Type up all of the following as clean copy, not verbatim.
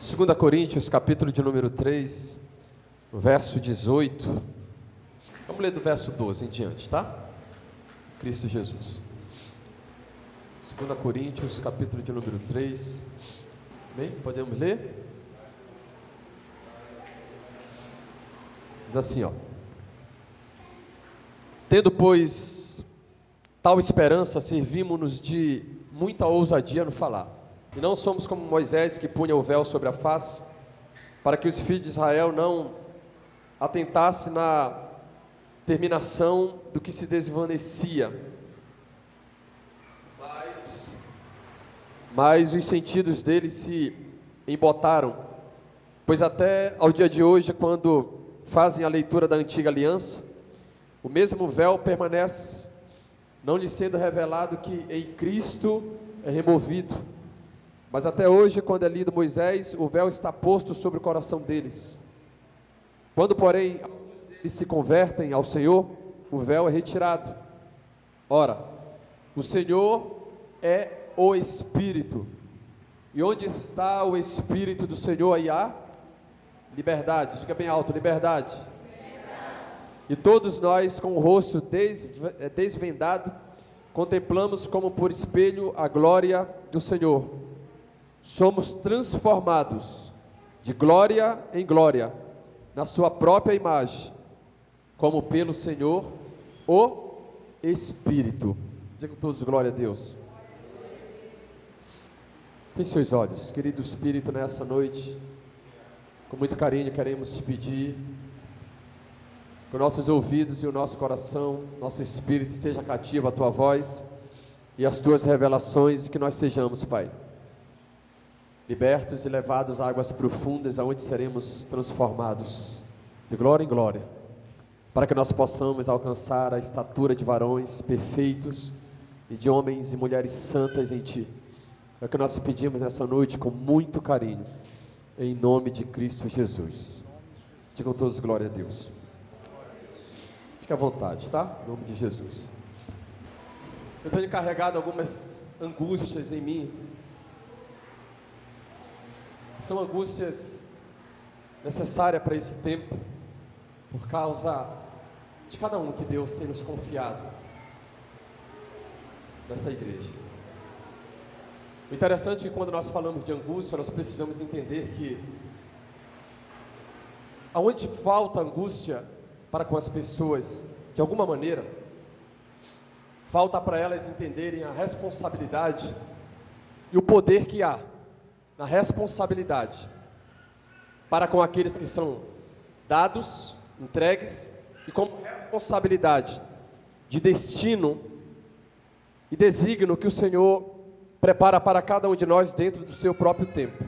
2 Coríntios, capítulo de número 3, verso 18. Vamos ler do verso 12 em diante, tá? Cristo Jesus. 2 Coríntios, capítulo de número 3. Bem, podemos ler? Diz assim, ó. Tendo, pois, tal esperança, servimos-nos de muita ousadia no falar. E não somos como Moisés, que punha o véu sobre a face, para que os filhos de Israel não atentassem na terminação do que se desvanecia. Mas os sentidos deles se embotaram, pois até ao dia de hoje, quando fazem a leitura da antiga aliança, o mesmo véu permanece, não lhe sendo revelado que em Cristo é removido. Mas até hoje, quando é lido Moisés, o véu está posto sobre o coração deles. Quando, porém, eles se convertem ao Senhor, o véu é retirado. Ora, o Senhor é o Espírito. E onde está o Espírito do Senhor, aí há liberdade. Diga bem alto, liberdade. E todos nós, com o rosto desvendado, contemplamos como por espelho a glória do Senhor. Somos transformados de glória em glória, na sua própria imagem, como pelo Senhor, o Espírito. Diga com todos, glória a Deus. Feche seus olhos, querido Espírito, nessa noite, com muito carinho queremos te pedir, que os nossos ouvidos e o nosso coração, nosso espírito esteja cativo à tua voz e às tuas revelações, e que nós sejamos, Pai, libertos e levados a águas profundas, aonde seremos transformados de glória em glória, para que nós possamos alcançar a estatura de varões perfeitos e de homens e mulheres santas em Ti. É o que nós te pedimos nessa noite com muito carinho, em nome de Cristo Jesus. Digam todos glória a Deus. Fique à vontade, tá? Em nome de Jesus. Eu tenho carregado algumas angústias em mim. São angústias necessárias para esse tempo, por causa de cada um que Deus tem nos confiado nessa igreja. O interessante é que quando nós falamos de angústia, nós precisamos entender que aonde falta angústia para com as pessoas, de alguma maneira, falta para elas entenderem a responsabilidade e o poder que há na responsabilidade para com aqueles que são dados, entregues, e com responsabilidade de destino e desígnio que o Senhor prepara para cada um de nós dentro do seu próprio tempo.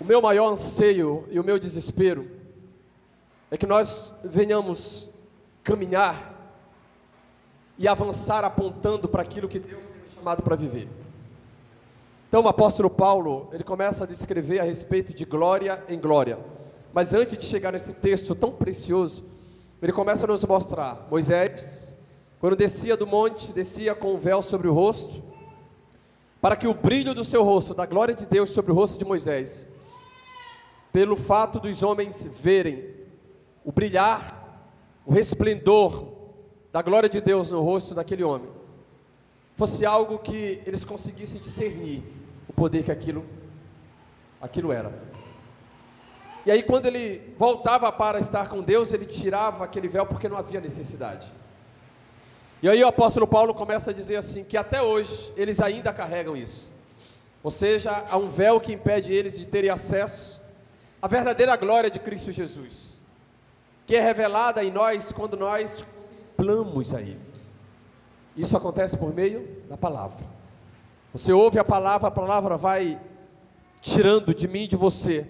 O meu maior anseio e o meu desespero é que nós venhamos caminhar e avançar apontando para aquilo que Deus tem nos chamado para viver. Então o apóstolo Paulo, ele começa a descrever a respeito de glória em glória, mas antes de chegar nesse texto tão precioso, ele começa a nos mostrar Moisés, quando descia do monte, descia com o véu sobre o rosto, para que o brilho do seu rosto, da glória de Deus sobre o rosto de Moisés, pelo fato dos homens verem o brilhar, o resplendor da glória de Deus no rosto daquele homem, fosse algo que eles conseguissem discernir o poder que aquilo era. E aí quando ele voltava para estar com Deus, ele tirava aquele véu porque não havia necessidade. E aí o apóstolo Paulo começa a dizer assim, que até hoje eles ainda carregam isso, ou seja, há um véu que impede eles de terem acesso à verdadeira glória de Cristo Jesus, que é revelada em nós quando nós contemplamos a Ele. Isso acontece por meio da palavra. Você ouve a palavra vai tirando de mim e de você,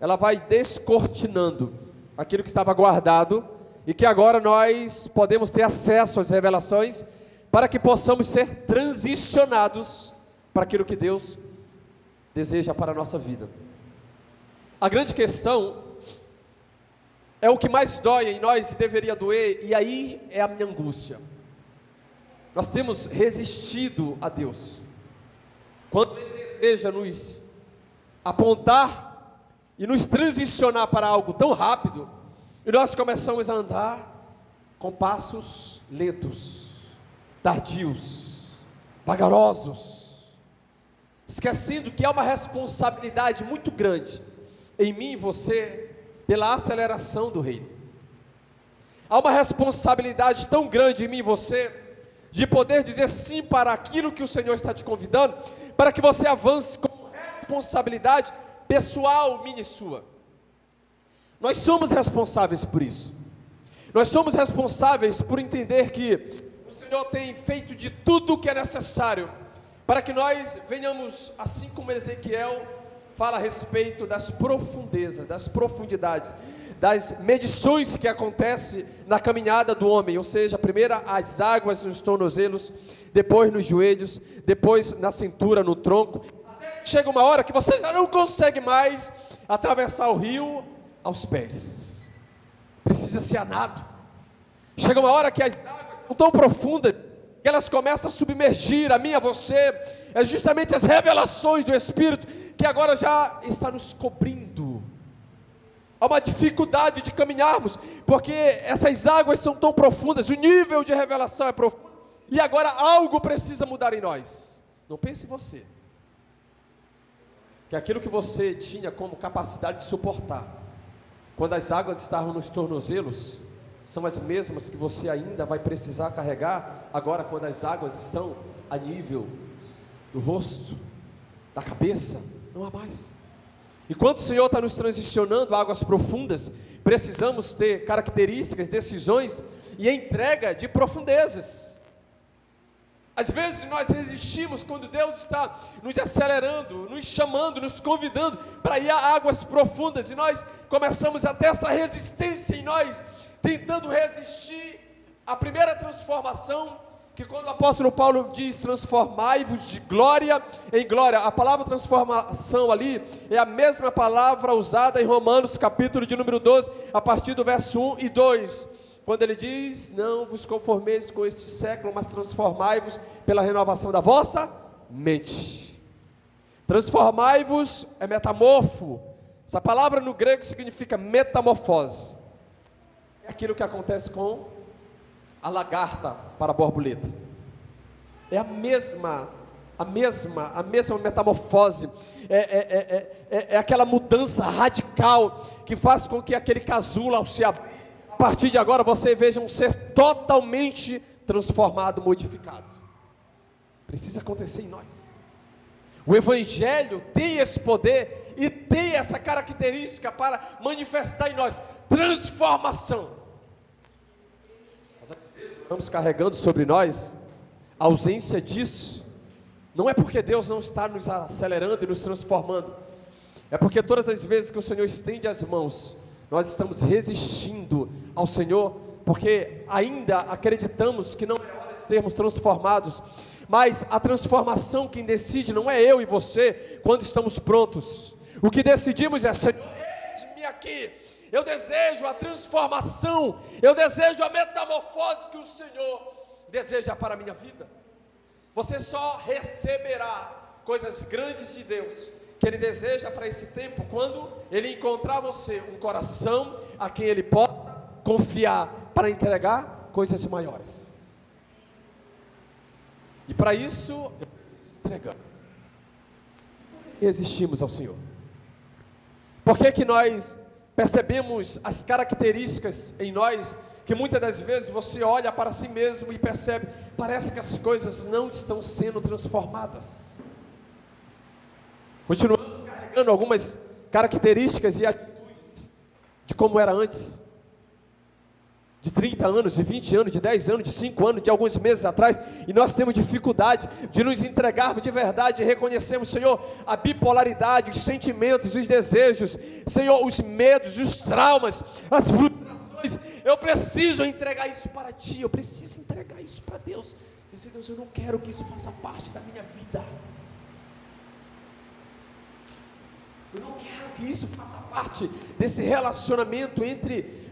ela vai descortinando aquilo que estava guardado, e que agora nós podemos ter acesso às revelações, para que possamos ser transicionados para aquilo que Deus deseja para a nossa vida. A grande questão é o que mais dói em nós e deveria doer, e aí é a minha angústia. Nós temos resistido a Deus, quando Ele deseja nos apontar e nos transicionar para algo tão rápido, e nós começamos a andar com passos lentos, tardios, vagarosos, esquecendo que há uma responsabilidade muito grande em mim e você pela aceleração do reino. Há uma responsabilidade tão grande em mim e você de poder dizer sim para aquilo que o Senhor está te convidando, para que você avance com responsabilidade pessoal, minha e sua. Nós somos responsáveis por isso. Nós somos responsáveis por entender que o Senhor tem feito de tudo o que é necessário para que nós venhamos, assim como Ezequiel fala a respeito das profundezas, das profundidades, das medições que acontecem na caminhada do homem, ou seja, primeiro as águas nos tornozelos, depois nos joelhos, depois na cintura, no tronco. Chega uma hora que você já não consegue mais atravessar o rio aos pés, precisa ser a nado. Chega uma hora que as águas são tão profundas que elas começam a submergir a mim, a você. É justamente as revelações do Espírito que agora já está nos cobrindo. Há uma dificuldade de caminharmos, porque essas águas são tão profundas, o nível de revelação é profundo, e agora algo precisa mudar em nós. Não pense em você, que aquilo que você tinha como capacidade de suportar, quando as águas estavam nos tornozelos, são as mesmas que você ainda vai precisar carregar, agora quando as águas estão a nível do rosto, da cabeça, não há mais. Enquanto o Senhor está nos transicionando a águas profundas, precisamos ter características, decisões e entrega de profundezas. Às vezes nós resistimos quando Deus está nos acelerando, nos chamando, nos convidando para ir a águas profundas, e nós começamos a ter essa resistência em nós, tentando resistir à primeira transformação, que quando o apóstolo Paulo diz transformai-vos de glória em glória, a palavra transformação ali é a mesma palavra usada em Romanos capítulo de número 12, a partir do verso 1 e 2, quando ele diz, não vos conformeis com este século, mas transformai-vos pela renovação da vossa mente. Transformai-vos é metamorfo, essa palavra no grego significa metamorfose, é aquilo que acontece com a lagarta para a borboleta, é a mesma metamorfose, é aquela mudança radical, que faz com que aquele casulo ao se abrir, a partir de agora você veja um ser totalmente transformado, modificado. Precisa acontecer em nós. O Evangelho tem esse poder, e tem essa característica para manifestar em nós, transformação. Estamos carregando sobre nós a ausência disso. Não é porque Deus não está nos acelerando e nos transformando, é porque todas as vezes que o Senhor estende as mãos, nós estamos resistindo ao Senhor, porque ainda acreditamos que não é hora de sermos transformados. Mas a transformação quem decide não é eu e você quando estamos prontos. O que decidimos é, Senhor, eis-me aqui. Eu desejo a transformação, eu desejo a metamorfose que o Senhor deseja para a minha vida. Você só receberá coisas grandes de Deus, que Ele deseja para esse tempo, quando Ele encontrar você um coração a quem Ele possa confiar, para entregar coisas maiores. E para isso, eu preciso entregar. Resistimos ao Senhor. Por que nós percebemos as características em nós, que muitas das vezes você olha para si mesmo e percebe, parece que as coisas não estão sendo transformadas. Continuamos carregando algumas características e atitudes de como era antes, de 30 anos, de 20 anos, de 10 anos, de 5 anos, de alguns meses atrás, e nós temos dificuldade de nos entregarmos de verdade, e reconhecemos, Senhor, a bipolaridade, os sentimentos, os desejos, Senhor, os medos, os traumas, as frustrações. Eu preciso entregar isso para Ti, eu preciso entregar isso para Deus. Dizer, Deus, eu não quero que isso faça parte da minha vida, eu não quero que isso faça parte desse relacionamento entre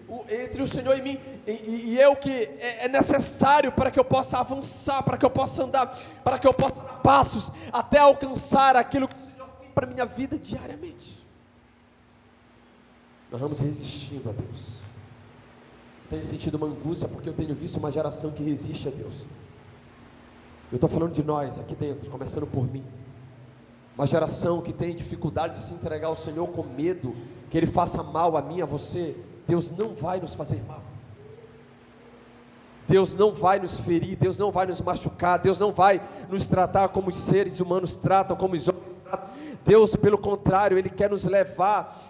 o Senhor e mim, e eu, que é necessário para que eu possa avançar, para que eu possa andar, para que eu possa dar passos até alcançar aquilo que o Senhor tem para a minha vida diariamente. Nós vamos resistindo a Deus. Tenho sentido uma angústia porque eu tenho visto uma geração que resiste a Deus. Eu estou falando de nós aqui dentro, começando por mim. Uma geração que tem dificuldade de se entregar ao Senhor com medo que Ele faça mal a mim, a você. Deus não vai nos fazer mal. Deus não vai nos ferir, Deus não vai nos machucar, Deus não vai nos tratar como os seres humanos tratam, como os homens tratam. Deus, pelo contrário, Ele quer nos levar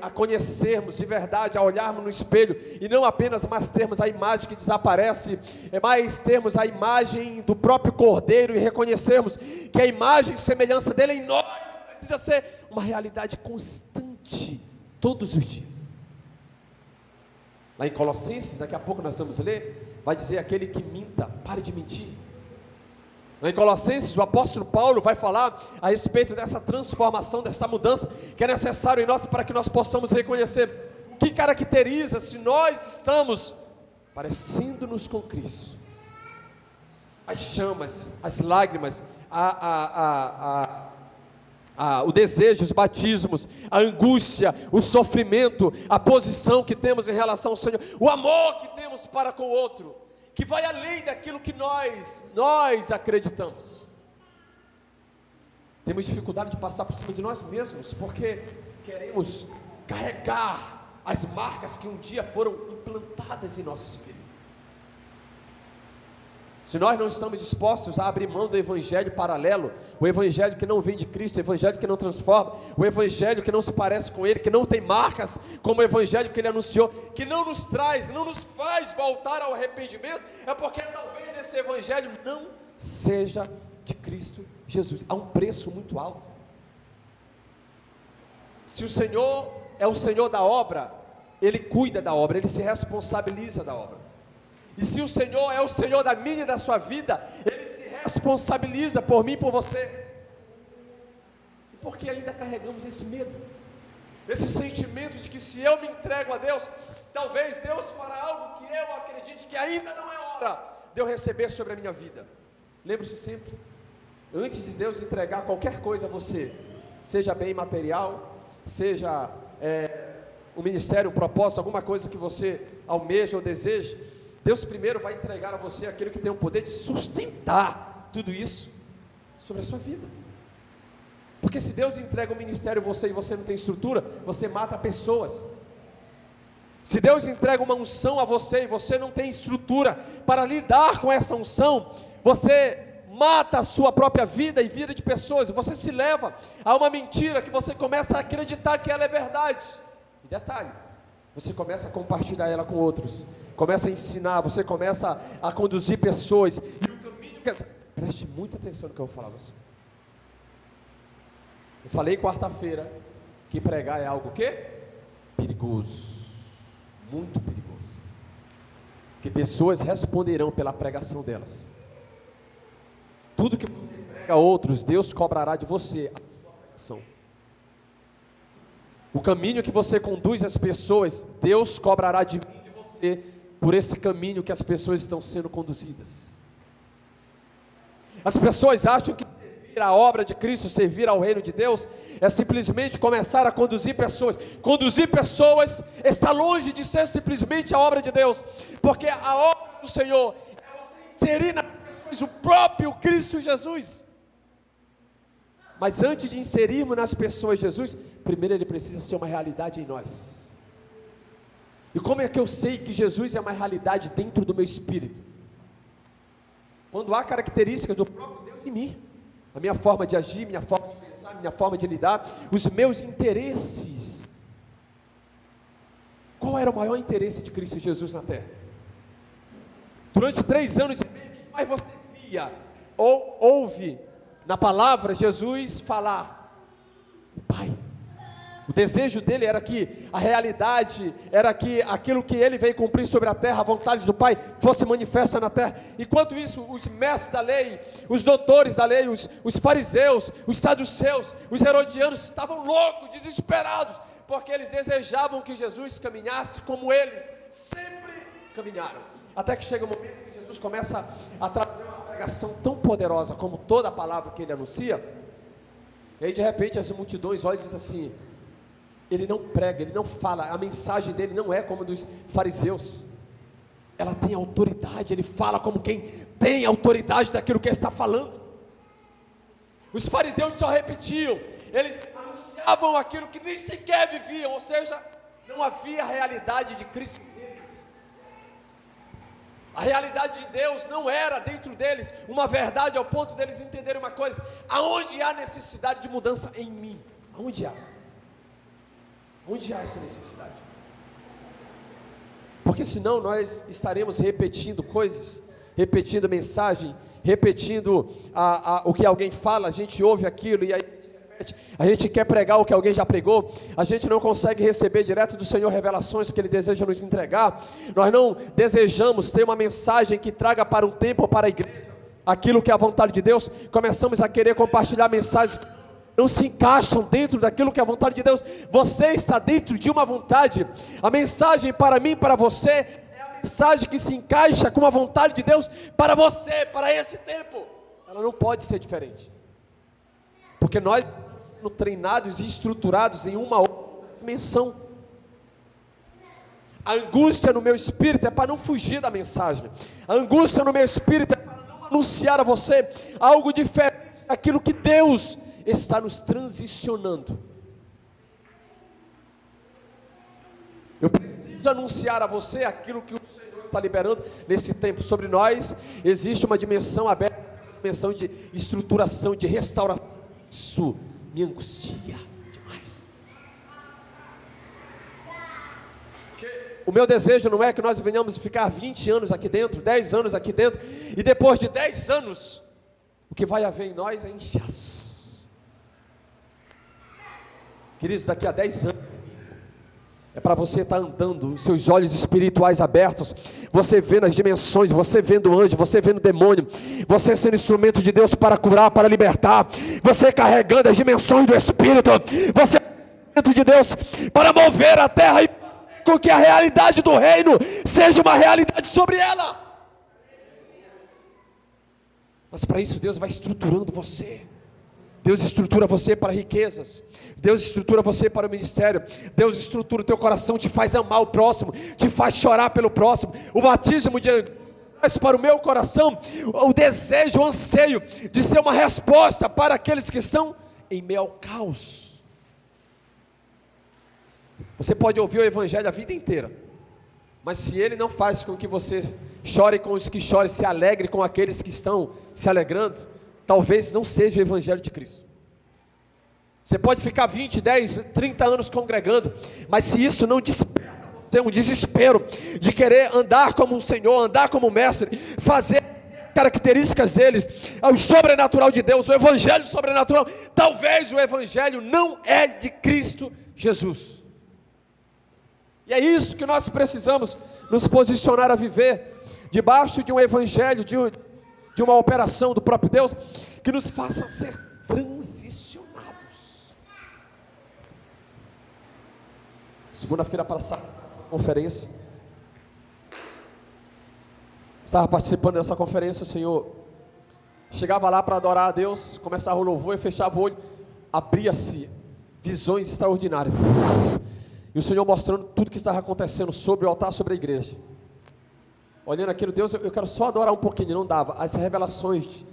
a conhecermos de verdade, a olharmos no espelho, e não apenas mais termos a imagem que desaparece, mas termos a imagem do próprio Cordeiro, e reconhecermos que a imagem e semelhança dele em nós precisa ser uma realidade constante, todos os dias. Lá em Colossenses, daqui a pouco nós vamos ler, vai dizer: aquele que minta, pare de mentir. Em Colossenses, o apóstolo Paulo vai falar a respeito dessa transformação, dessa mudança que é necessário em nós para que nós possamos reconhecer o que caracteriza se nós estamos parecendo-nos com Cristo. As chamas, as lágrimas, o desejo, os batismos, a angústia, o sofrimento, a posição que temos em relação ao Senhor, o amor que temos para com o outro, que vai além daquilo que nós acreditamos. Temos dificuldade de passar por cima de nós mesmos, porque queremos carregar as marcas que um dia foram implantadas em nosso espírito. Se nós não estamos dispostos a abrir mão do evangelho paralelo, o evangelho que não vem de Cristo, o evangelho que não transforma, o evangelho que não se parece com Ele, que não tem marcas como o evangelho que Ele anunciou, que não nos traz, não nos faz voltar ao arrependimento, é porque talvez esse evangelho não seja de Cristo Jesus. Há um preço muito alto. Se o Senhor é o Senhor da obra, Ele cuida da obra, Ele se responsabiliza da obra. E se o Senhor é o Senhor da minha e da sua vida, Ele se responsabiliza por mim e por você. E por que ainda carregamos esse medo? Esse sentimento de que se eu me entrego a Deus, talvez Deus fará algo que eu acredite que ainda não é hora de eu receber sobre a minha vida. Lembre-se sempre, antes de Deus entregar qualquer coisa a você, seja bem material, seja um ministério, um propósito, alguma coisa que você almeja ou deseja, Deus primeiro vai entregar a você aquilo que tem o poder de sustentar tudo isso sobre a sua vida. Porque se Deus entrega o ministério a você e você não tem estrutura, você mata pessoas. Se Deus entrega uma unção a você e você não tem estrutura para lidar com essa unção, você mata a sua própria vida e vida de pessoas. Você se leva a uma mentira que você começa a acreditar que ela é verdade. E detalhe, você começa a compartilhar ela com outros, começa a ensinar, você começa a conduzir pessoas, e o caminho que... Preste muita atenção no que eu vou falar a você. Eu falei quarta-feira que pregar é algo que? Perigoso, muito perigoso, que pessoas responderão pela pregação delas. Tudo que você prega a outros, Deus cobrará de você a sua pregação. O caminho que você conduz as pessoas, Deus cobrará de mim e de você por esse caminho que as pessoas estão sendo conduzidas. As pessoas acham que servir a obra de Cristo, servir ao reino de Deus, é simplesmente começar a conduzir pessoas. Conduzir pessoas está longe de ser simplesmente a obra de Deus, porque a obra do Senhor é você inserir nas pessoas o próprio Cristo Jesus. Mas antes de inserirmos nas pessoas Jesus, primeiro Ele precisa ser uma realidade em nós. E como é que eu sei que Jesus é uma realidade dentro do meu espírito? Quando há características do próprio Deus em mim, a minha forma de agir, minha forma de pensar, minha forma de lidar, os meus interesses. Qual era o maior interesse de Cristo Jesus na terra? Durante 3 anos e meio, o que mais você via ou ouve na palavra Jesus falar? O Pai. O desejo dele era que a realidade, era que aquilo que ele veio cumprir sobre a terra, a vontade do Pai, fosse manifesta na terra. Enquanto isso, os mestres da lei, os doutores da lei, os fariseus, os saduceus, os herodianos estavam loucos, desesperados, porque eles desejavam que Jesus caminhasse como eles sempre caminharam. Até que chega um momento que Jesus começa a trazer uma pregação tão poderosa como toda a palavra que ele anuncia, e aí de repente as multidões olham e dizem assim: ele não prega, ele não fala, a mensagem dele não é como a dos fariseus, ela tem autoridade, ele fala como quem tem autoridade daquilo que ele está falando. Os fariseus só repetiam, eles anunciavam aquilo que nem sequer viviam, ou seja, não havia realidade de Cristo neles. A realidade de Deus não era dentro deles uma verdade ao ponto deles entenderem uma coisa: aonde há necessidade de mudança em mim? Aonde há? Onde há essa necessidade? Porque senão nós estaremos repetindo coisas, repetindo mensagem, repetindo o que alguém fala, a gente ouve aquilo e aí a gente quer pregar o que alguém já pregou, a gente não consegue receber direto do Senhor revelações que Ele deseja nos entregar, nós não desejamos ter uma mensagem que traga para um tempo ou para a igreja aquilo que é a vontade de Deus, começamos a querer compartilhar mensagens que não se encaixam dentro daquilo que é a vontade de Deus. Você está dentro de uma vontade, a mensagem para mim, para você, é a mensagem que se encaixa com a vontade de Deus para você, para esse tempo, ela não pode ser diferente, porque nós estamos treinados e estruturados em uma outra dimensão. A angústia no meu espírito é para não fugir da mensagem, a angústia no meu espírito é para não anunciar a você algo diferente daquilo que Deus está nos transicionando. Eu preciso anunciar a você aquilo que o Senhor está liberando nesse tempo. Sobre nós existe uma dimensão aberta, uma dimensão de estruturação, de restauração. Isso me angustia demais. Porque o meu desejo não é que nós venhamos ficar 20 anos aqui dentro, 10 anos aqui dentro, e depois de 10 anos, o que vai haver em nós é inchaço. Queridos, daqui a 10 anos, é para você estar andando, seus olhos espirituais abertos, você vendo as dimensões, você vendo o anjo, você vendo o demônio, você sendo instrumento de Deus para curar, para libertar, você carregando as dimensões do Espírito, você é instrumento de Deus para mover a terra e fazer com que a realidade do reino seja uma realidade sobre ela. Mas para isso Deus vai estruturando você. Deus estrutura você para riquezas, Deus estrutura você para o ministério, Deus estrutura o teu coração, te faz amar o próximo, te faz chorar pelo próximo. O batismo de angústia traz para o meu coração o desejo, o anseio de ser uma resposta para aqueles que estão em meio ao caos. Você pode ouvir o evangelho a vida inteira, mas se ele não faz com que você chore com os que choram, se alegre com aqueles que estão se alegrando, talvez não seja o evangelho de Cristo. Você pode ficar 20, 10, 30 anos congregando, mas se isso não desperta você um desespero de querer andar como o Senhor, andar como o Mestre, fazer características deles, o sobrenatural de Deus, o evangelho sobrenatural, talvez o evangelho não é de Cristo Jesus. E é isso que nós precisamos nos posicionar a viver, debaixo de um evangelho, de uma operação do próprio Deus, que nos faça ser transicionados. Segunda-feira passada, conferência, estava participando dessa conferência, o Senhor chegava lá para adorar a Deus, começava o louvor e fechava o olho, abria-se visões extraordinárias, e o Senhor mostrando tudo que estava acontecendo sobre o altar, sobre a igreja. Olhando aquilo, Deus, eu quero só adorar um pouquinho, não dava, as revelações,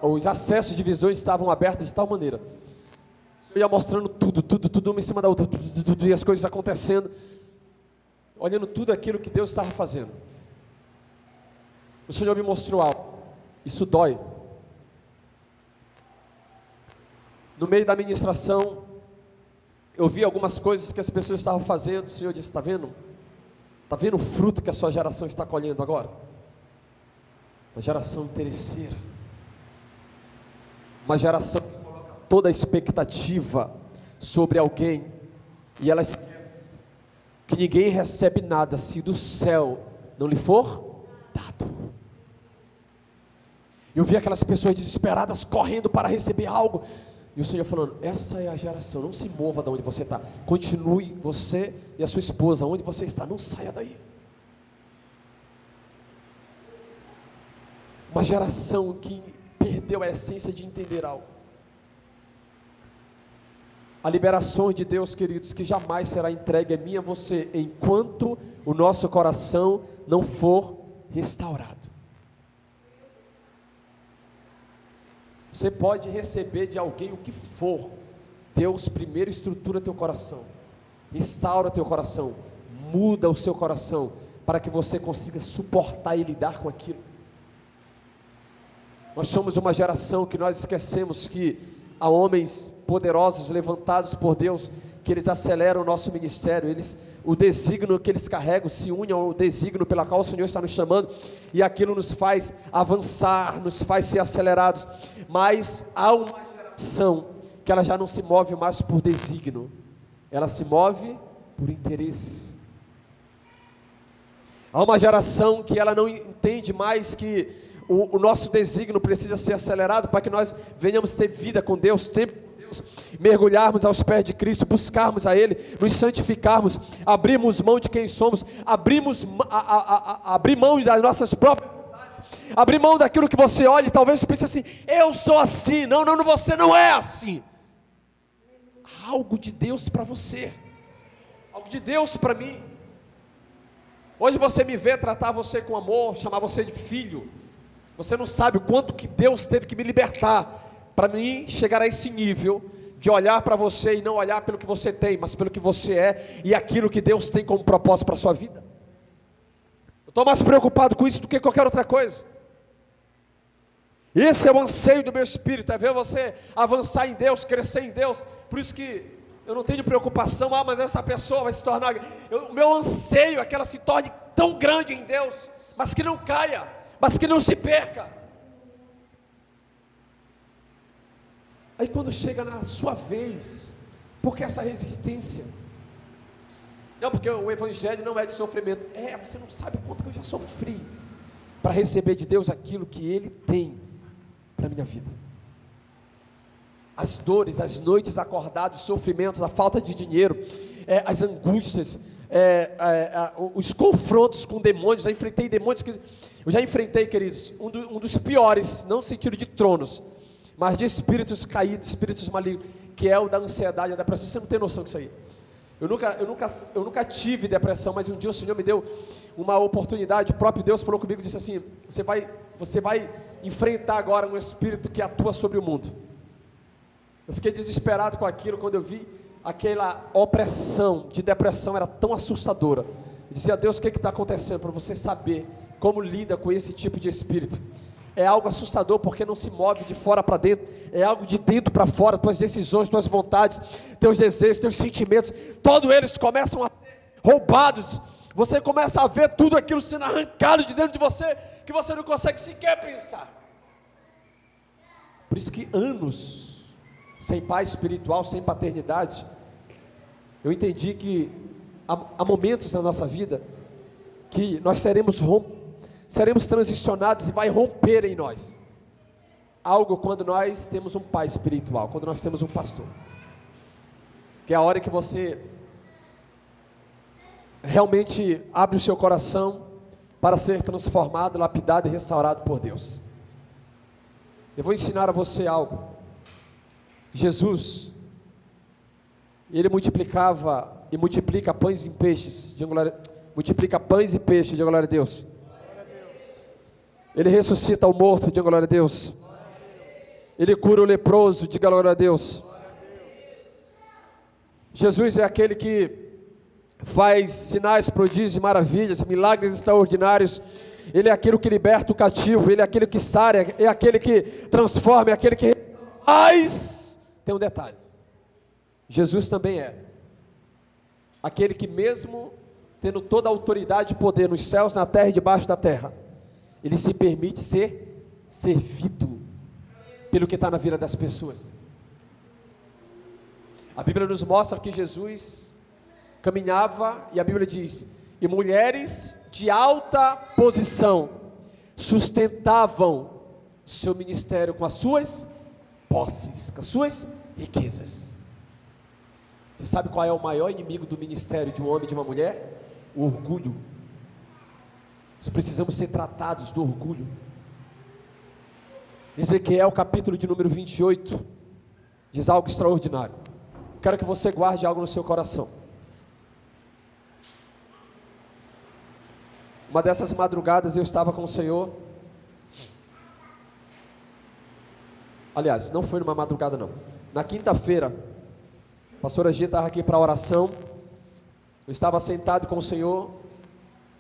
os acessos de visões estavam abertos de tal maneira, o Senhor ia mostrando tudo uma em cima da outra, tudo, e as coisas acontecendo, olhando tudo aquilo que Deus estava fazendo. O Senhor me mostrou algo, isso dói. No meio da ministração, eu vi algumas coisas que as pessoas estavam fazendo, o Senhor disse: está vendo? Está vendo o fruto que a sua geração está colhendo agora? Uma geração interesseira, uma geração que coloca toda a expectativa sobre alguém, e ela esquece que ninguém recebe nada se do céu não lhe for dado. Eu vi aquelas pessoas desesperadas correndo para receber algo, e o Senhor falando: essa é a geração, não se mova de onde você está, continue você e a sua esposa onde você está, não saia daí. Uma geração que perdeu a essência de entender algo. A liberação de Deus, queridos, que jamais será entregue a mim e a você, enquanto o nosso coração não for restaurado. Você pode receber de alguém o que for, Deus primeiro estrutura teu coração, restaura teu coração, muda o seu coração, para que você consiga suportar e lidar com aquilo. Nós somos uma geração que nós esquecemos que há homens poderosos levantados por Deus, que eles aceleram o nosso ministério, o desígnio que eles carregam se une ao desígnio pela qual o Senhor está nos chamando, e aquilo nos faz avançar, nos faz ser acelerados. Mas há uma geração que ela já não se move mais por desígnio, ela se move por interesse. Há uma geração que ela não entende mais que o nosso desígnio precisa ser acelerado para que nós venhamos ter vida com Deus, tempo com Deus, mergulharmos aos pés de Cristo, buscarmos a Ele, nos santificarmos, abrirmos mão de quem somos, abrir mão das nossas próprias vontades, abrir mão daquilo que você olha e talvez pense assim, eu sou assim, não, você não é assim. Há algo de Deus para você, algo de Deus para mim. Hoje você me vê tratar você com amor, chamar você de filho. Você não sabe o quanto que Deus teve que me libertar para mim chegar a esse nível de olhar para você e não olhar pelo que você tem, mas pelo que você é e aquilo que Deus tem como propósito para a sua vida. Eu estou mais preocupado com isso do que qualquer outra coisa. Esse é o anseio do meu espírito, é ver você avançar em Deus, crescer em Deus. Por isso que eu não tenho preocupação, mas essa pessoa vai se tornar... O meu anseio é que ela se torne tão grande em Deus, mas que não caia, mas que não se perca. Aí quando chega na sua vez, por que essa resistência? Não, porque o evangelho não é de sofrimento. Você não sabe o quanto que eu já sofri para receber de Deus aquilo que Ele tem para a minha vida. As dores, as noites acordadas, os sofrimentos, a falta de dinheiro, as angústias, os confrontos com demônios. Já enfrentei demônios que eu já enfrentei, queridos, um dos piores, não no sentido de tronos, mas de espíritos caídos, espíritos malignos, que é o da ansiedade, a depressão. Você não tem noção disso aí. Eu nunca tive depressão, mas um dia o Senhor me deu uma oportunidade. O próprio Deus falou comigo e disse assim: você vai enfrentar agora um espírito que atua sobre o mundo. Eu fiquei desesperado com aquilo, quando eu vi aquela opressão de depressão, era tão assustadora. Eu dizia: Deus, o que está acontecendo? Para você saber como lida com esse tipo de espírito. É algo assustador, porque não se move de fora para dentro, é algo de dentro para fora. Tuas decisões, tuas vontades, teus desejos, teus sentimentos, todos eles começam a ser roubados. Você começa a ver tudo aquilo sendo arrancado de dentro de você, que você não consegue sequer pensar. Por isso que anos sem pai espiritual, sem paternidade, eu entendi que há momentos na nossa vida que nós seremos transicionados e vai romper em nós algo quando nós temos um pai espiritual, quando nós temos um pastor, que é a hora que você realmente abre o seu coração para ser transformado, lapidado e restaurado por Deus. Eu vou ensinar a você algo. Jesus, Ele multiplicava e multiplica pães e peixes, multiplica pães e peixes, de glória a Deus. Ele ressuscita o morto, diga glória a Deus. Ele cura o leproso, diga glória a Deus. Jesus é aquele que faz sinais, prodígios, maravilhas, milagres extraordinários. Ele é aquele que liberta o cativo, Ele é aquele que sara, é aquele que transforma, é aquele que... Mas tem um detalhe: Jesus também é aquele que, mesmo tendo toda a autoridade e poder nos céus, na terra e debaixo da terra, Ele se permite ser servido pelo que está na vida das pessoas. A Bíblia nos mostra que Jesus caminhava, e a Bíblia diz, e mulheres de alta posição sustentavam seu ministério com as suas posses, com as suas riquezas. Você sabe qual é o maior inimigo do ministério de um homem e de uma mulher? O orgulho. Nós precisamos ser tratados do orgulho. Ezequiel capítulo de número 28, diz algo extraordinário. Quero que você guarde algo no seu coração. Uma dessas madrugadas eu estava com o Senhor. Aliás, não foi numa madrugada não. Na quinta-feira, a pastora Gia estava aqui para oração. Eu estava sentado com o Senhor.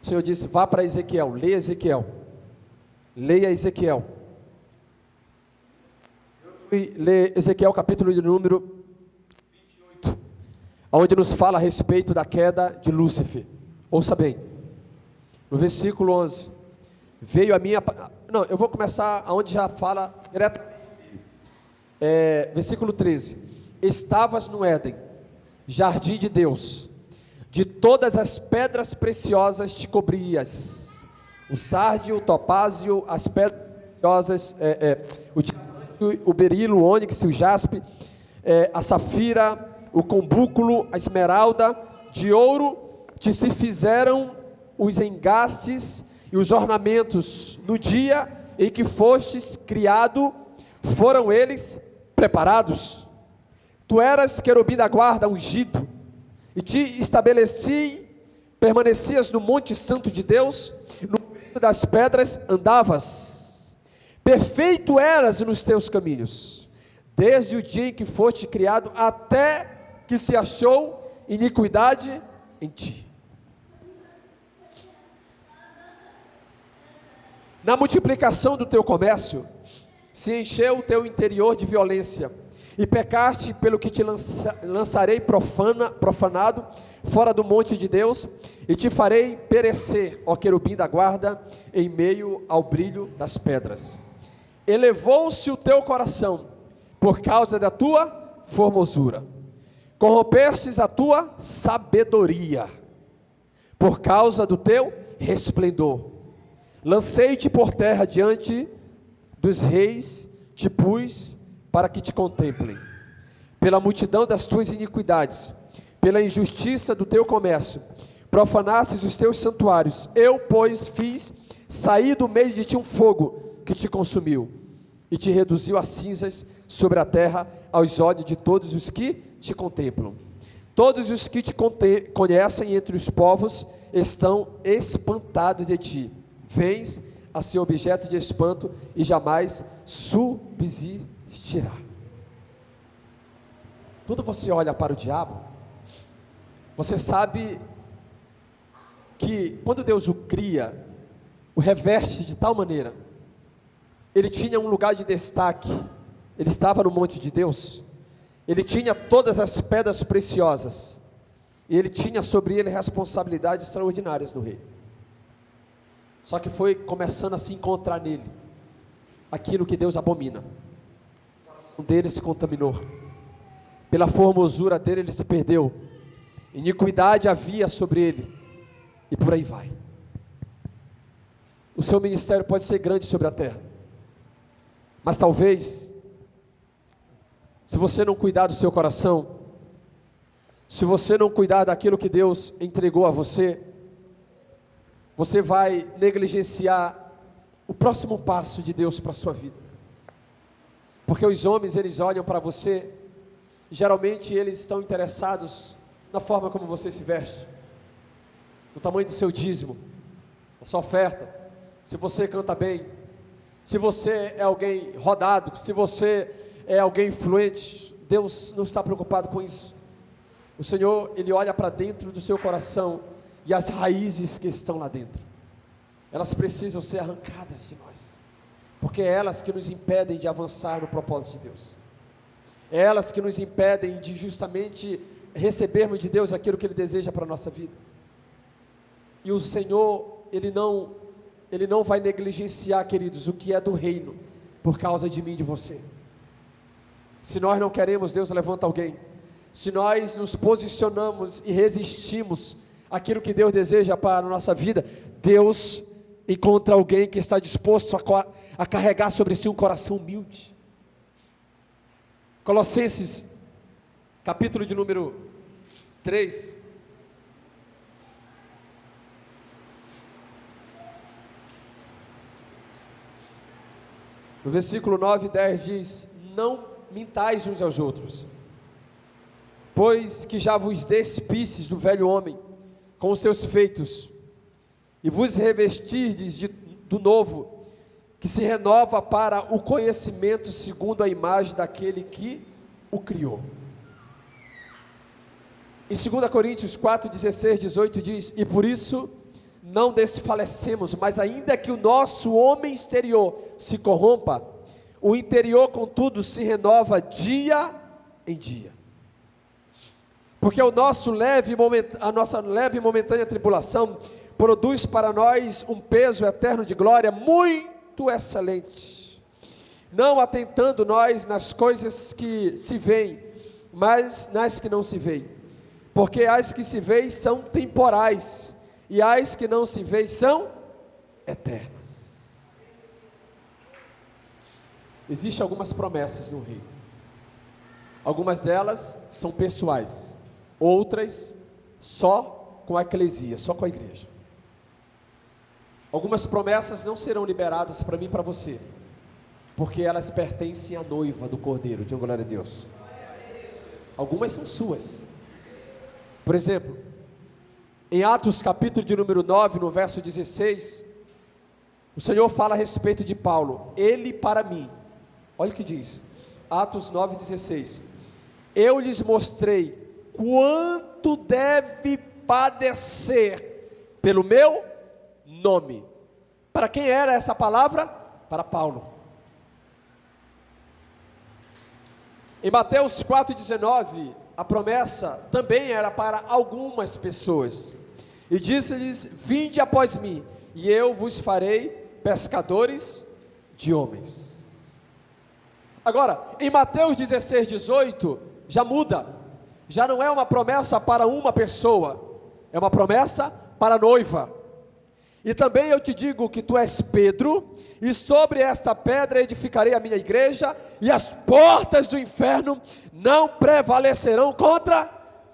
O Senhor disse: vá para Ezequiel, leia Ezequiel. Leia Ezequiel. Eu fui ler Ezequiel capítulo de número 28, onde nos fala a respeito da queda de Lúcifer. Ouça bem, no versículo 11, veio a minha... Não, eu vou começar aonde já fala diretamente. Versículo 13, estavas no Éden, jardim de Deus, de todas as pedras preciosas te cobrias, o sárdio, o topázio, as pedras preciosas, o diamante, o berilo, o ônix, o jaspe, a safira, o combúculo, a esmeralda, de ouro te se fizeram os engastes e os ornamentos. No dia em que fostes criado, foram eles preparados. Tu eras querubim da guarda, ungido, e te estabeleci, permanecias no monte santo de Deus, no meio das pedras andavas, perfeito eras nos teus caminhos, desde o dia em que foste criado, até que se achou iniquidade em ti. Na multiplicação do teu comércio, se encheu o teu interior de violência, e pecaste pelo que te lançarei profanado, fora do monte de Deus, e te farei perecer, ó querubim da guarda, em meio ao brilho das pedras. Elevou-se o teu coração, por causa da tua formosura, corrompestes a tua sabedoria, por causa do teu resplendor. Lancei-te por terra diante dos reis, te pus para que te contemplem. Pela multidão das tuas iniquidades, pela injustiça do teu comércio, profanastes os teus santuários. Eu, pois, fiz sair do meio de ti um fogo que te consumiu, e te reduziu a cinzas sobre a terra, aos olhos de todos os que te contemplam. Todos os que te conhecem entre os povos estão espantados de ti. Vens a ser objeto de espanto e jamais subsistirá. Quando você olha para o diabo, você sabe que quando Deus o cria, o reveste de tal maneira, ele tinha um lugar de destaque, ele estava no monte de Deus, ele tinha todas as pedras preciosas, e ele tinha sobre ele responsabilidades extraordinárias no reino. Só que foi começando a se encontrar nele aquilo que Deus abomina. O coração dele se contaminou, pela formosura dele ele se perdeu, iniquidade havia sobre ele, e por aí vai. O seu ministério pode ser grande sobre a terra, mas talvez, se você não cuidar do seu coração, se você não cuidar daquilo que Deus entregou a você, você vai negligenciar o próximo passo de Deus para a sua vida. Porque os homens, eles olham para você, geralmente eles estão interessados na forma como você se veste, no tamanho do seu dízimo, na sua oferta, se você canta bem, se você é alguém rodado, se você é alguém influente. Deus não está preocupado com isso. O Senhor, Ele olha para dentro do seu coração, e as raízes que estão lá dentro, elas precisam ser arrancadas de nós, porque é elas que nos impedem de avançar no propósito de Deus, é elas que nos impedem de justamente recebermos de Deus aquilo que Ele deseja para a nossa vida. E o Senhor, Ele não vai negligenciar, queridos, o que é do reino, por causa de mim e de você. Se nós não queremos, Deus levanta alguém. Se nós nos posicionamos e resistimos aquilo que Deus deseja para a nossa vida, Deus encontra alguém que está disposto a carregar sobre si um coração humilde. Colossenses, capítulo de número 3, No versículo 9 e 10 diz: não mintais uns aos outros, pois que já vos despistes do velho homem com os seus feitos, e vos revestirdes do novo, que se renova para o conhecimento segundo a imagem daquele que o criou. Em 2 Coríntios 4, 16, 18 diz: e por isso não desfalecemos, mas ainda que o nosso homem exterior se corrompa, o interior contudo se renova dia em dia. Porque a nossa leve e momentânea tribulação produz para nós um peso eterno de glória muito excelente, não atentando nós nas coisas que se veem, mas nas que não se veem, porque as que se veem são temporais, e as que não se veem são eternas. Existem algumas promessas no reino, algumas delas são pessoais, outras só com a eclesia, só com a igreja. Algumas promessas não serão liberadas para mim e para você, porque elas pertencem à noiva do Cordeiro, de glória a Deus. Algumas são suas. Por exemplo, em Atos capítulo de número 9, no verso 16, o Senhor fala a respeito de Paulo: ele para mim, olha o que diz, Atos 9, 16, eu lhes mostrei quanto deve padecer pelo meu nome. Para quem era essa palavra? Para Paulo. Em Mateus 4,19, a promessa também era para algumas pessoas, e disse-lhes: vinde após mim, e eu vos farei pescadores de homens. Agora, em Mateus 16,18, já muda, já não é uma promessa para uma pessoa, é uma promessa para a noiva. E também eu te digo que tu és Pedro, e sobre esta pedra edificarei a minha igreja, e as portas do inferno não prevalecerão contra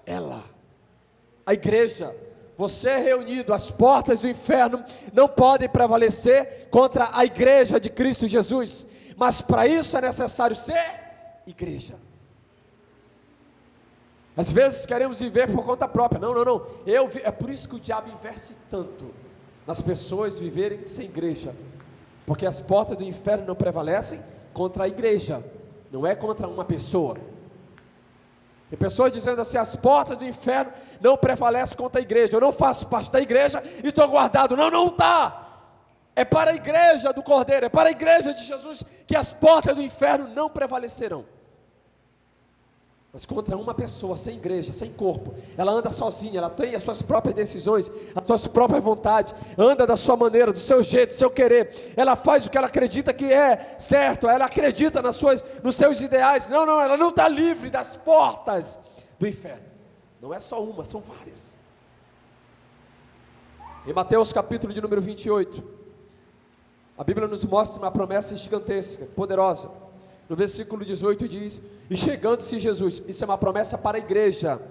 ela. A igreja, você reunido, as portas do inferno não podem prevalecer contra a igreja de Cristo Jesus, mas para isso é necessário ser igreja. Às vezes queremos viver por conta própria, não, é por isso que o diabo investe tanto nas pessoas viverem sem igreja, porque as portas do inferno não prevalecem contra a igreja, não é contra uma pessoa. Tem pessoas dizendo assim: as portas do inferno não prevalecem contra a igreja, eu não faço parte da igreja e estou guardado. Não está, é para a igreja do Cordeiro, é para a igreja de Jesus que as portas do inferno não prevalecerão. Mas contra uma pessoa sem igreja, sem corpo, ela anda sozinha, ela tem as suas próprias decisões, as suas próprias vontades, anda da sua maneira, do seu jeito, do seu querer, ela faz o que ela acredita que é certo, ela acredita nos seus ideais, ela não está livre das portas do inferno. Não é só uma, são várias. Em Mateus capítulo de número 28, a Bíblia nos mostra uma promessa gigantesca, poderosa. No versículo 18 diz: e chegando-se Jesus, isso é uma promessa para a igreja,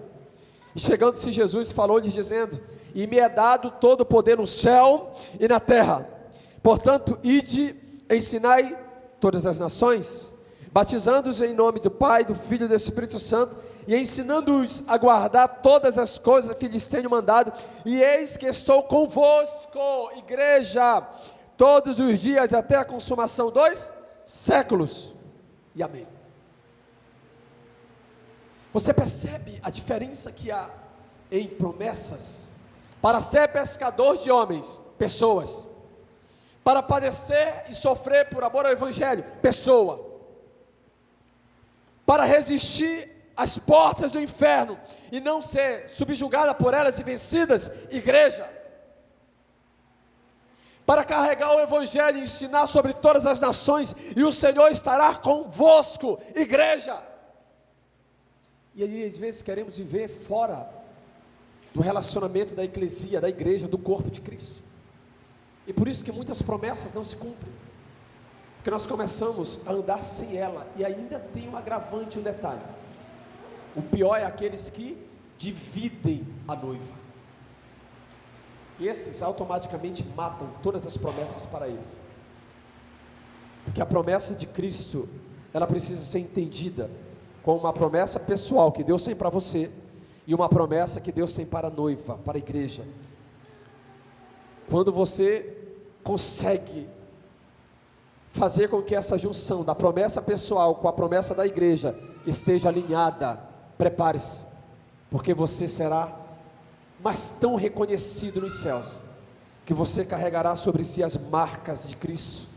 e chegando-se Jesus falou-lhes dizendo: e me é dado todo o poder no céu e na terra, portanto ide, ensinai todas as nações, batizando-os em nome do Pai, do Filho e do Espírito Santo, e ensinando-os a guardar todas as coisas que lhes tenho mandado, e eis que estou convosco, igreja, todos os dias até a consumação dos séculos. E amém. Você percebe a diferença que há em promessas? Para ser pescador de homens, pessoas. Para padecer e sofrer por amor ao Evangelho, pessoa. Para resistir às portas do inferno e não ser subjugada por elas e vencidas, igreja. Para carregar o Evangelho e ensinar sobre todas as nações, e o Senhor estará convosco, igreja. E aí às vezes queremos viver fora do relacionamento da eclesia, da igreja, do corpo de Cristo, e por isso que muitas promessas não se cumprem, porque nós começamos a andar sem ela, e ainda tem um agravante, um detalhe: o pior é aqueles que dividem a noiva. Esses automaticamente matam todas as promessas para eles. Porque a promessa de Cristo, ela precisa ser entendida como uma promessa pessoal que Deus tem para você, e uma promessa que Deus tem para a noiva, para a igreja. Quando você consegue fazer com que essa junção da promessa pessoal com a promessa da igreja esteja alinhada, prepare-se, porque você será mas tão reconhecido nos céus, que você carregará sobre si as marcas de Cristo,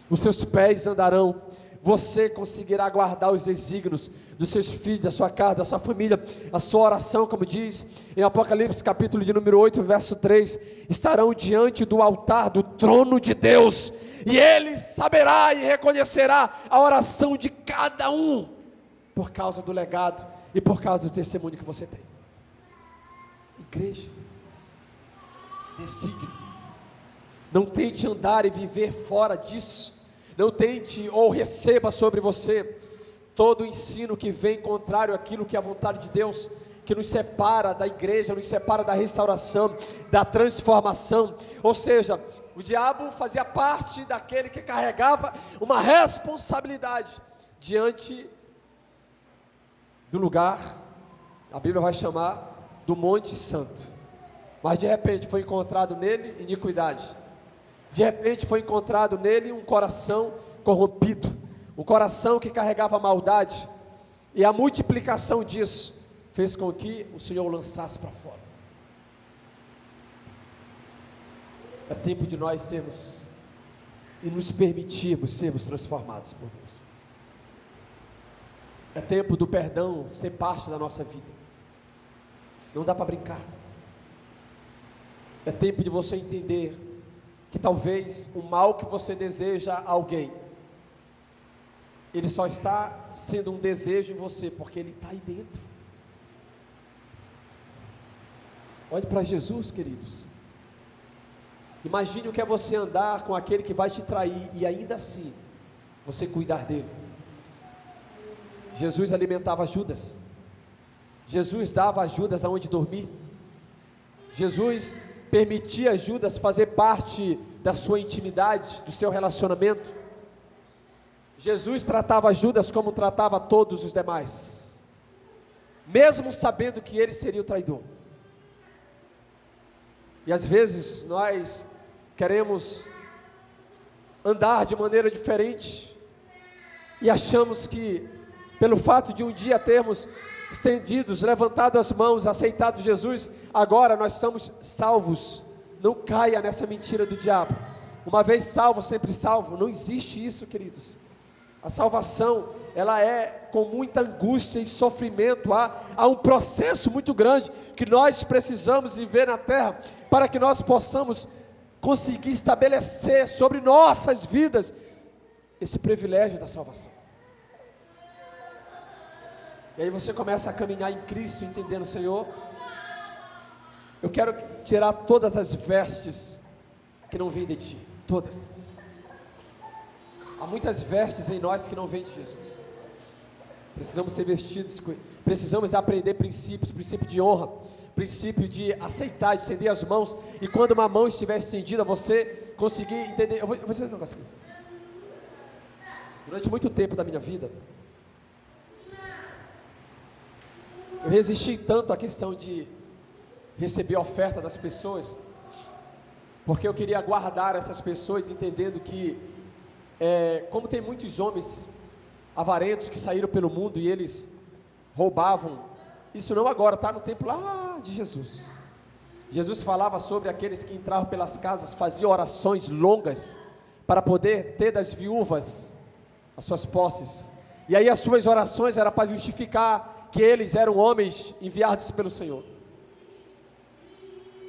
os seus pés andarão, você conseguirá guardar os desígnios dos seus filhos, da sua casa, da sua família, a sua oração, como diz em Apocalipse capítulo de número 8, verso 3, estarão diante do altar, do trono de Deus, e Ele saberá e reconhecerá a oração de cada um, por causa do legado, e por causa do testemunho que você tem. Igreja, desígnio, não tente andar e viver fora disso, não tente ou receba sobre você todo o ensino que vem contrário àquilo que é a vontade de Deus, que nos separa da igreja, nos separa da restauração, da transformação. Ou seja, o diabo fazia parte daquele que carregava uma responsabilidade diante do lugar, a Bíblia vai chamar do Monte Santo, mas de repente foi encontrado nele iniquidade, de repente foi encontrado nele um coração corrompido, um coração que carregava maldade, e a multiplicação disso fez com que o Senhor o lançasse para fora. É tempo de nós sermos e nos permitirmos sermos transformados por Deus. É tempo do perdão ser parte da nossa vida. Não dá para brincar. É tempo de você entender que talvez o mal que você deseja a alguém, ele só está sendo um desejo em você, porque ele está aí dentro. Olhe para Jesus, queridos. Imagine o que é você andar com aquele que vai te trair, e ainda assim, você cuidar dele. Jesus alimentava Judas, Jesus dava a Judas aonde dormir, Jesus permitia Judas fazer parte da sua intimidade, do seu relacionamento. Jesus tratava Judas como tratava todos os demais, mesmo sabendo que ele seria o traidor. E às vezes nós queremos andar de maneira diferente, e achamos que pelo fato de um dia termos estendidos, levantado as mãos, aceitado Jesus, agora nós estamos salvos. Não caia nessa mentira do diabo. Uma vez salvo, sempre salvo. Não existe isso, queridos. A salvação, ela é com muita angústia e sofrimento. Há um processo muito grande que nós precisamos viver na terra, para que nós possamos conseguir estabelecer sobre nossas vidas esse privilégio da salvação. E aí você começa a caminhar em Cristo, entendendo: Senhor, eu quero tirar todas as vestes que não vêm de Ti, todas. Há muitas vestes em nós que não vêm de Jesus. Precisamos ser vestidos, precisamos aprender princípios, princípio de honra, princípio de aceitar, de estender as mãos, e quando uma mão estiver estendida, você conseguir entender. Eu vou dizer um negócio aqui. Durante muito tempo da minha vida, eu resisti tanto à questão de receber a oferta das pessoas, porque eu queria guardar essas pessoas, entendendo que, como tem muitos homens avarentos que saíram pelo mundo e eles roubavam, isso não agora, está no tempo lá de Jesus. Jesus falava sobre aqueles que entravam pelas casas, faziam orações longas, para poder ter das viúvas as suas posses, e aí as suas orações eram para justificar que eles eram homens enviados pelo Senhor.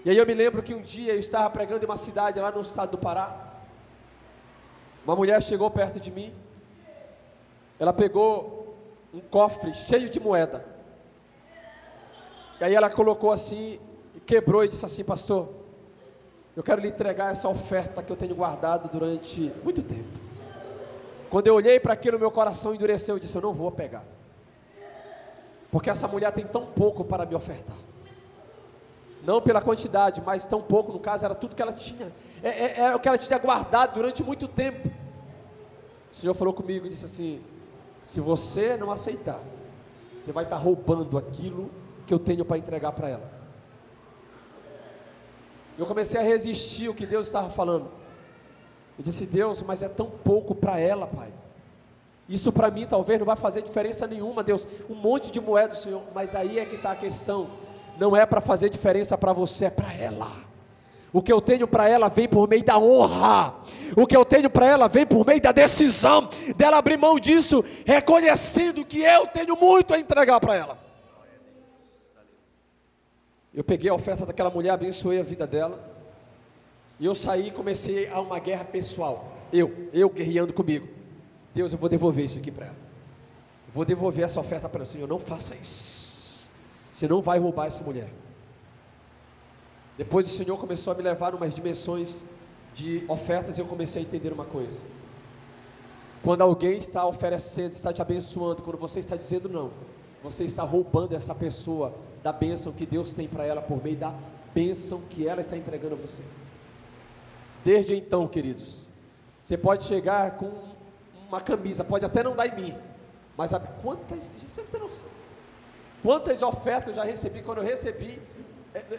E aí eu me lembro que um dia eu estava pregando em uma cidade lá no estado do Pará. Uma mulher chegou perto de mim, ela pegou um cofre cheio de moeda, e aí ela colocou assim, quebrou e disse assim: pastor, eu quero lhe entregar essa oferta que eu tenho guardado durante muito tempo. Quando eu olhei para aquilo, meu coração endureceu. Eu disse: eu não vou pegar, porque essa mulher tem tão pouco para me ofertar, não pela quantidade, mas tão pouco, no caso era tudo que ela tinha, era o que ela tinha guardado durante muito tempo. Senhor falou comigo e disse assim: se você não aceitar, você vai estar roubando aquilo que eu tenho para entregar para ela. Eu comecei a resistir o que Deus estava falando. Eu disse: Deus, mas é tão pouco para ela, Pai. Isso para mim talvez não vai fazer diferença nenhuma, Deus. Um monte de moeda, Senhor. Mas aí é que está a questão. Não é para fazer diferença para você, é para ela. O que eu tenho para ela vem por meio da honra. O que eu tenho para ela vem por meio da decisão dela abrir mão disso, reconhecendo que eu tenho muito a entregar para ela. Eu peguei a oferta daquela mulher, abençoei a vida dela, e eu saí e comecei a uma guerra pessoal. Eu guerreando comigo. Deus, eu vou devolver isso aqui para ela. Eu vou devolver essa oferta para ela. Senhor, não faça isso. Você não vai roubar essa mulher. Depois o Senhor começou a me levar em umas dimensões de ofertas, e eu comecei a entender uma coisa. Quando alguém está oferecendo, está te abençoando, quando você está dizendo não, você está roubando essa pessoa da bênção que Deus tem para ela, por meio da bênção que ela está entregando a você. Desde então, queridos, você pode chegar com uma camisa, pode até não dar em mim, mas quantas, você não tem noção, quantas ofertas eu já recebi. Quando eu recebi,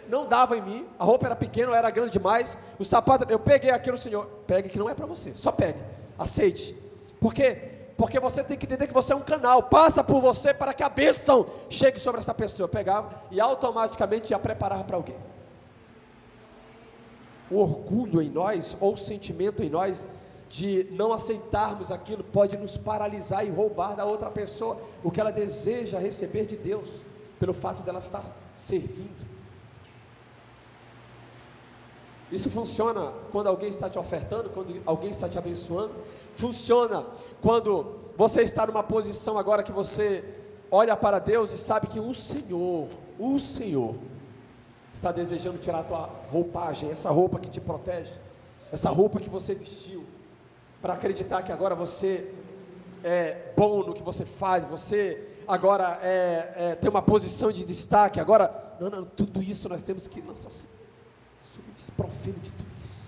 não dava em mim, a roupa era pequena, era grande demais, o sapato, eu peguei aquilo, Senhor, pegue que não é para você, só pegue, aceite. Por quê? Porque você tem que entender que você é um canal, passa por você para que a bênção chegue sobre essa pessoa. Eu pegava e automaticamente ia preparar para alguém. O orgulho em nós, ou o sentimento em nós, de não aceitarmos aquilo, pode nos paralisar e roubar da outra pessoa o que ela deseja receber de Deus, pelo fato dela estar servindo. Isso funciona quando alguém está te ofertando, quando alguém está te abençoando. Funciona quando você está numa posição agora que você olha para Deus e sabe que o Senhor está desejando tirar a tua roupagem, essa roupa que te protege, essa roupa que você vestiu, para acreditar que agora você é bom no que você faz, você agora tem uma posição de destaque. Agora, não, tudo isso nós temos que lançar assim. Sou desprofino de tudo isso.